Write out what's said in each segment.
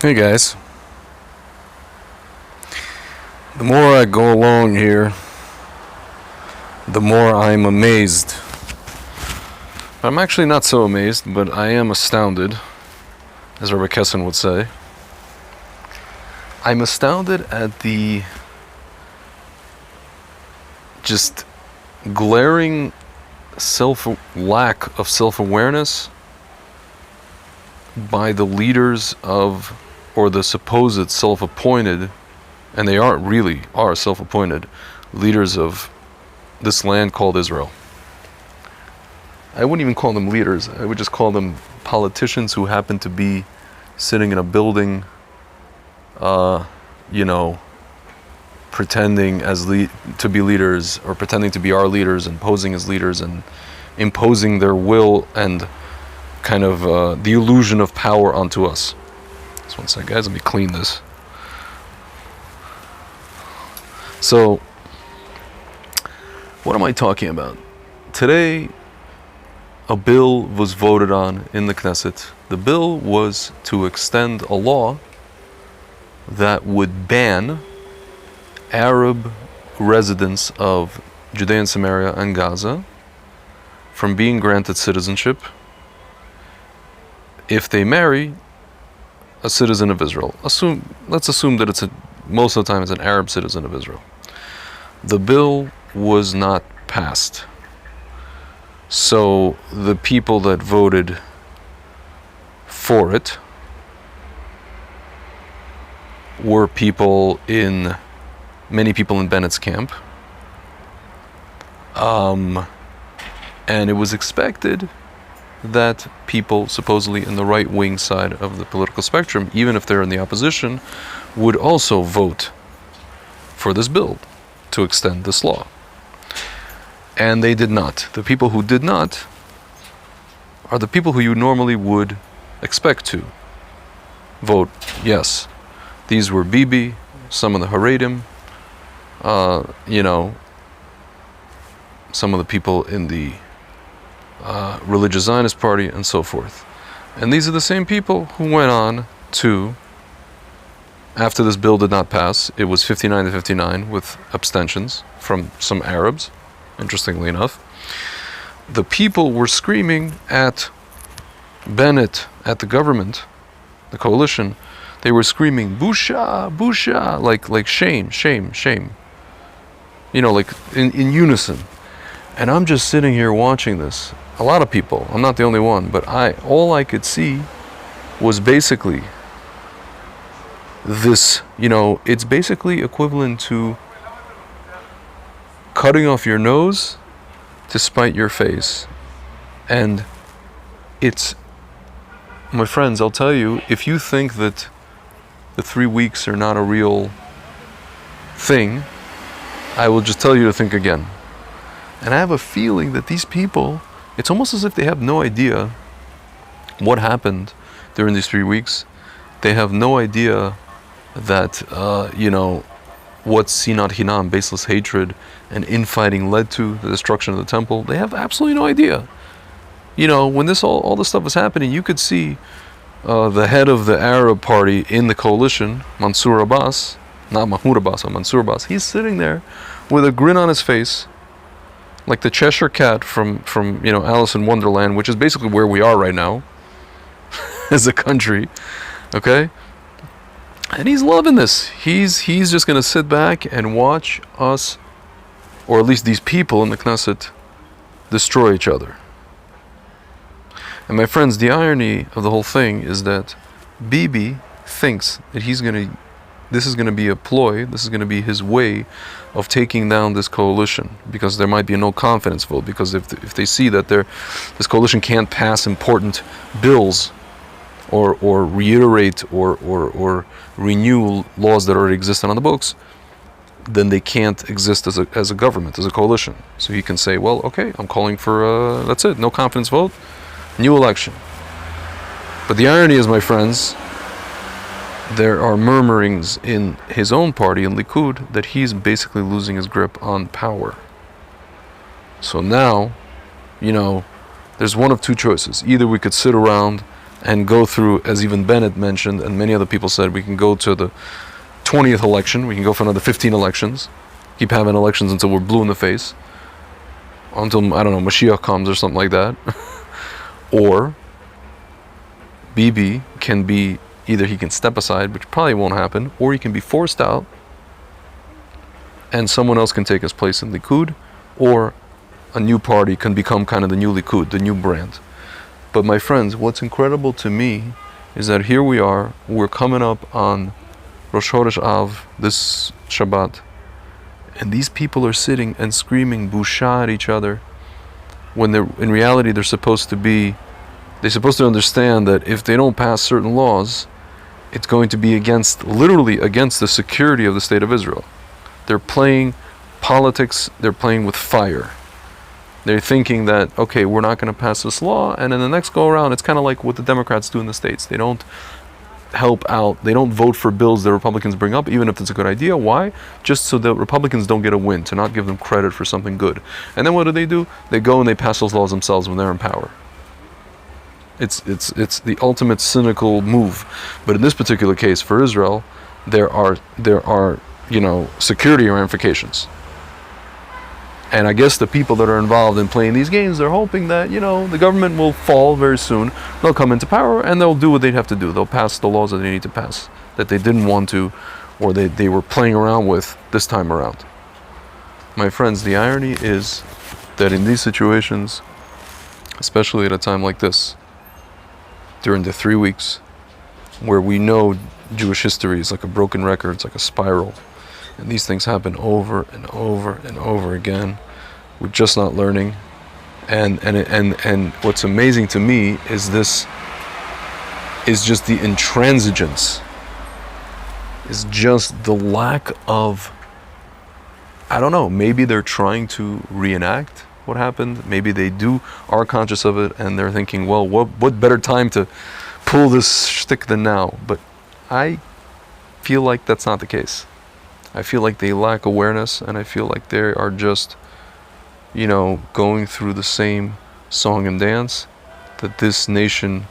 Hey guys, the more I go along here, the more I'm amazed. I'm actually not so amazed, but I am astounded, as Rabbi Kessin would say. I'm astounded at the just glaring lack of self-awareness by the leaders of, or the supposed self-appointed, and they are self-appointed leaders of this land called Israel. I wouldn't even call them leaders. I would just call them politicians who happen to be sitting in a building, pretending to be leaders, or pretending to be our leaders and posing as leaders and imposing their will and kind of the illusion of power onto us. Just one second, guys, let me clean this. So, what am I talking about? Today, a bill was voted on in the Knesset. The bill was to extend a law that would ban Arab residents of Judea and Samaria and Gaza from being granted citizenship if they marry a citizen of Israel. Let's assume that most of the time it's an Arab citizen of Israel. The bill was not passed. So the people that voted for it were many people in Bennett's camp. And it was expected that people supposedly in the right-wing side of the political spectrum, even if they're in the opposition, would also vote for this bill to extend this law. And they did not. The people who did not are the people who you normally would expect to vote yes. These were Bibi, some of the Haredim, some of the people in the religious Zionist party, and so forth. And these are the same people who went on to, after this bill did not pass, it was 59-59 with abstentions from some Arabs, interestingly enough. The people were screaming at Bennett, at the government, the coalition. They were screaming, "Busha, busha," like shame, shame, shame. Like in unison. And I'm just sitting here watching this. A lot of people, I'm not the only one, but all I could see was basically this, it's basically equivalent to cutting off your nose to spite your face. And my friends, I'll tell you, if you think that the 3 weeks are not a real thing, I will just tell you to think again. And I have a feeling that these people, it's almost as if they have no idea what happened during these 3 weeks. They have no idea that, what sinat hinam, baseless hatred, and infighting led to the destruction of the temple. They have absolutely no idea. When all this stuff was happening, you could see the head of the Arab party in the coalition, Mansour Abbas, not Mahmoud Abbas, but Mansour Abbas. He's sitting there with a grin on his face, like the Cheshire Cat from Alice in Wonderland, which is basically where we are right now as a country, okay? And he's loving this. He's just going to sit back and watch us, or at least these people in the Knesset, destroy each other. And my friends, the irony of the whole thing is that Bibi thinks that this is going to be a ploy, this is going to be his way of taking down this coalition, because there might be a no confidence vote, because if they see that this coalition can't pass important bills or reiterate or renew laws that already exist on the books, then they can't exist as a government, as a coalition. So he can say, well, okay, I'm calling for, that's it, no confidence vote, new election. But the irony is, my friends, there are murmurings in his own party, in Likud, that he's basically losing his grip on power. So now, there's one of two choices. Either we could sit around and go through, as even Bennett mentioned, and many other people said, we can go to the 20th election, we can go for another 15 elections, keep having elections until we're blue in the face, until, I don't know, Mashiach comes or something like that. Or Bibi can be, either he can step aside, which probably won't happen, or he can be forced out and someone else can take his place in Likud, or a new party can become kind of the new Likud, the new brand. But my friends, what's incredible to me is that here we are, we're coming up on Rosh Chodesh Av, this Shabbat, and these people are sitting and screaming busha at each other, when they're, in reality they're supposed to understand that if they don't pass certain laws, it's going to be literally against the security of the state of Israel. They're playing politics, they're playing with fire. They're thinking that, okay, we're not going to pass this law, and in the next go around, it's kind of like what the Democrats do in the States. They don't help out, they don't vote for bills that Republicans bring up, even if it's a good idea. Why? Just so that Republicans don't get a win, to not give them credit for something good. And then what do? They go and they pass those laws themselves when they're in power. It's the ultimate cynical move. But in this particular case, for Israel, there are security ramifications. And I guess the people that are involved in playing these games, they're hoping that, the government will fall very soon. They'll come into power and they'll do what they have to do. They'll pass the laws that they need to pass, that they didn't want to, or they were playing around with this time around. My friends, the irony is that in these situations, especially at a time like this, during the 3 weeks, where we know Jewish history is like a broken record, it's like a spiral, and these things happen over and over and over again. We're just not learning. And what's amazing to me is just the intransigence. Is just the lack of, I don't know, maybe they're trying to reenact what happened. Maybe they are conscious of it, and they're thinking, well, what better time to pull this shtick than now? But I feel like that's not the case. I feel like they lack awareness, and I feel like they are just, going through the same song and dance that this nation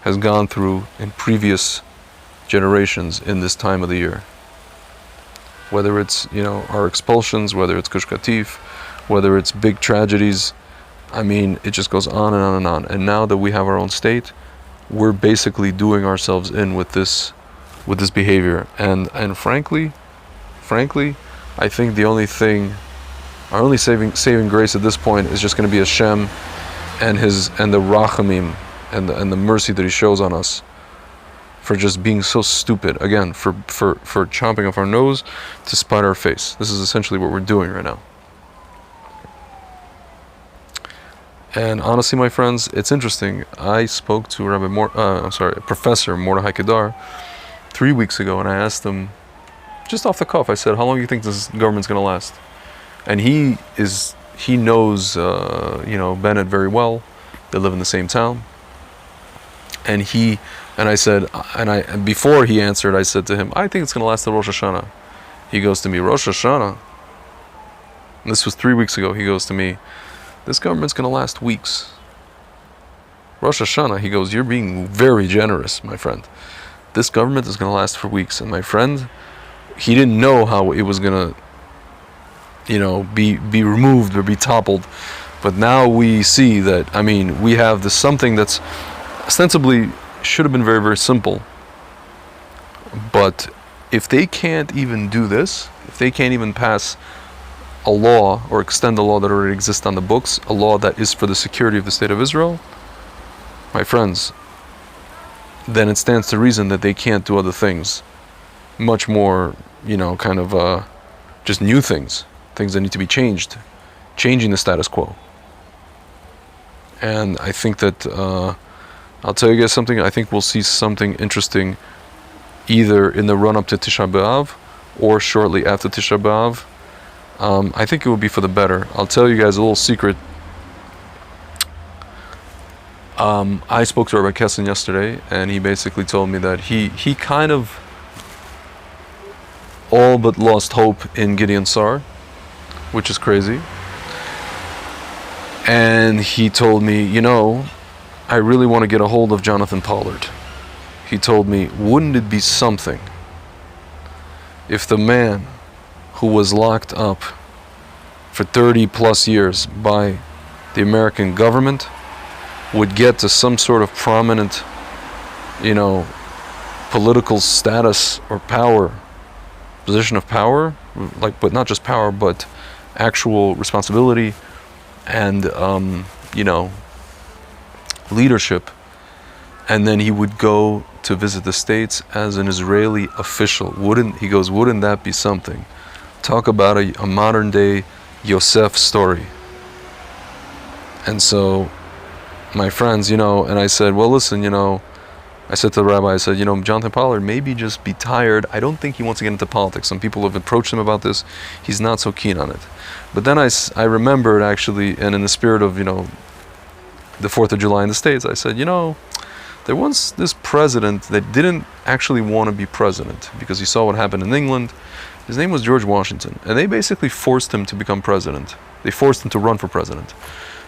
has gone through in previous generations in this time of the year. Whether it's, our expulsions, whether it's Gush Katif, whether it's big tragedies, it just goes on and on and on. And now that we have our own state, we're basically doing ourselves in with this behavior. And frankly, I think the only thing, our only saving grace at this point is just going to be Hashem and the rachamim and the mercy that He shows on us for just being so stupid. Again, for chomping off our nose to spite our face. This is essentially what we're doing right now. And honestly, my friends, it's interesting. I spoke to Professor Mordechai Kedar 3 weeks ago, and I asked him, just off the cuff, I said, how long do you think this government's going to last? And he knows, Bennett very well. They live in the same town. And before he answered, I said to him, I think it's going to last till Rosh Hashanah. He goes to me, Rosh Hashanah? And this was 3 weeks ago. He goes to me, this government's going to last weeks. Rosh Hashanah, he goes, you're being very generous, my friend. This government is going to last for weeks. And my friend, he didn't know how it was going to, be removed or be toppled. But now we see that, we have this something that's ostensibly should have been very, very simple. But if they can't even do this, if they can't even pass a law or extend a law that already exists on the books, a law that is for the security of the state of Israel, my friends, then it stands to reason that they can't do other things. Much more, just new things that need to be changed, changing the status quo. And I think that, I'll tell you guys something, I think we'll see something interesting either in the run-up to Tisha B'Av or shortly after Tisha B'Av. I think it will be for the better. I'll tell you guys a little secret. I spoke to Rabbi Kessin yesterday, and he basically told me that he kind of all but lost hope in Gideon Sar, which is crazy. And he told me, I really want to get a hold of Jonathan Pollard. He told me, wouldn't it be something if the man who was locked up for 30 plus years by the American government would get to some sort of prominent, political status or power, position of power, but not just power, but actual responsibility and, leadership. And then he would go to visit the States as an Israeli official. Wouldn't that be something? Talk about a modern day Yosef story. And so, my friends, and I said, well, listen, I said to the rabbi, I said, Jonathan Pollard maybe just be tired. I don't think he wants to get into politics. Some people have approached him about this. He's not so keen on it. But then I remembered actually, and in the spirit of, the 4th of July in the States, I said, there was this president that didn't actually want to be president because he saw what happened in England. His name was George Washington, and they basically forced him to become president. They forced him to run for president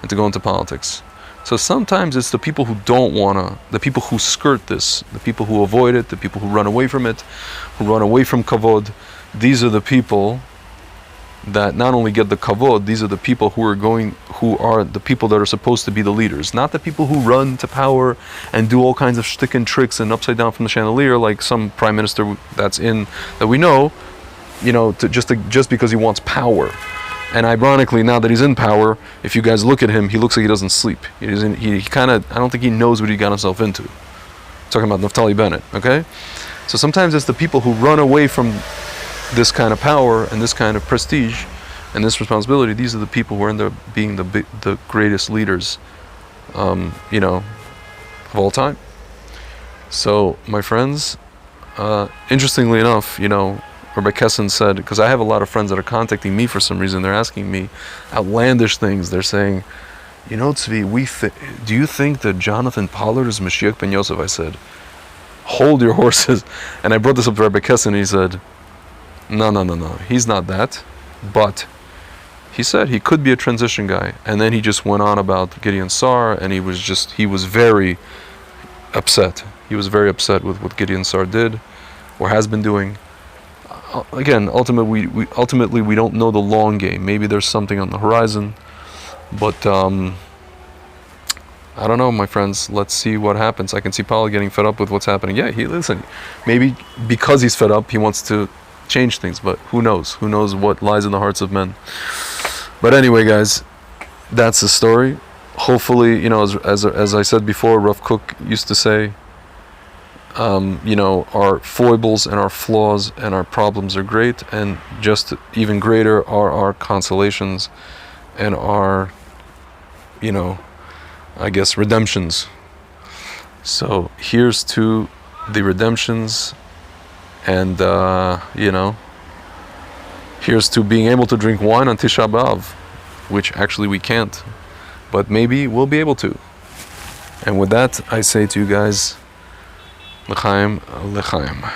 and to go into politics. So sometimes it's the people who don't wanna, the people who skirt this, the people who avoid it, the people who run away from it, who run away from kavod. These are the people that not only get the kavod, these are the people who are the people that are supposed to be the leaders, not the people who run to power and do all kinds of shtick and tricks and upside down from the chandelier, like some prime minister that we know, just because he wants power. And ironically, now that he's in power, if you guys look at him, he looks like he doesn't sleep. I don't think he knows what he got himself into. I'm talking about Naftali Bennett, okay? So sometimes it's the people who run away from this kind of power and this kind of prestige and this responsibility. These are the people who end up being the greatest leaders, of all time. So, my friends, interestingly enough, Rabbi Kessin said, because I have a lot of friends that are contacting me for some reason, they're asking me outlandish things. They're saying, Tzvi, do you think that Jonathan Pollard is Mashiach ben Yosef? I said, hold your horses. And I brought this up to Rabbi Kessin, and he said, no, he's not that. But he said he could be a transition guy. And then he just went on about Gideon Sar, and he was very upset. He was very upset with what Gideon Sar did, or has been doing. Again, ultimately we don't know the long game. Maybe there's something on the horizon, but I don't know, my friends. Let's see what happens. I can see Paul getting fed up with what's happening. Yeah, maybe because he's fed up, he wants to change things, but who knows? Who knows what lies in the hearts of men? But anyway, guys, that's the story. Hopefully, as I said before, Rav Kook used to say, our foibles and our flaws and our problems are great, and just even greater are our consolations and our, redemptions. So here's to the redemptions, and, here's to being able to drink wine on Tisha B'Av, which actually we can't, but maybe we'll be able to. And with that, I say to you guys, L'chaim, l'chaim.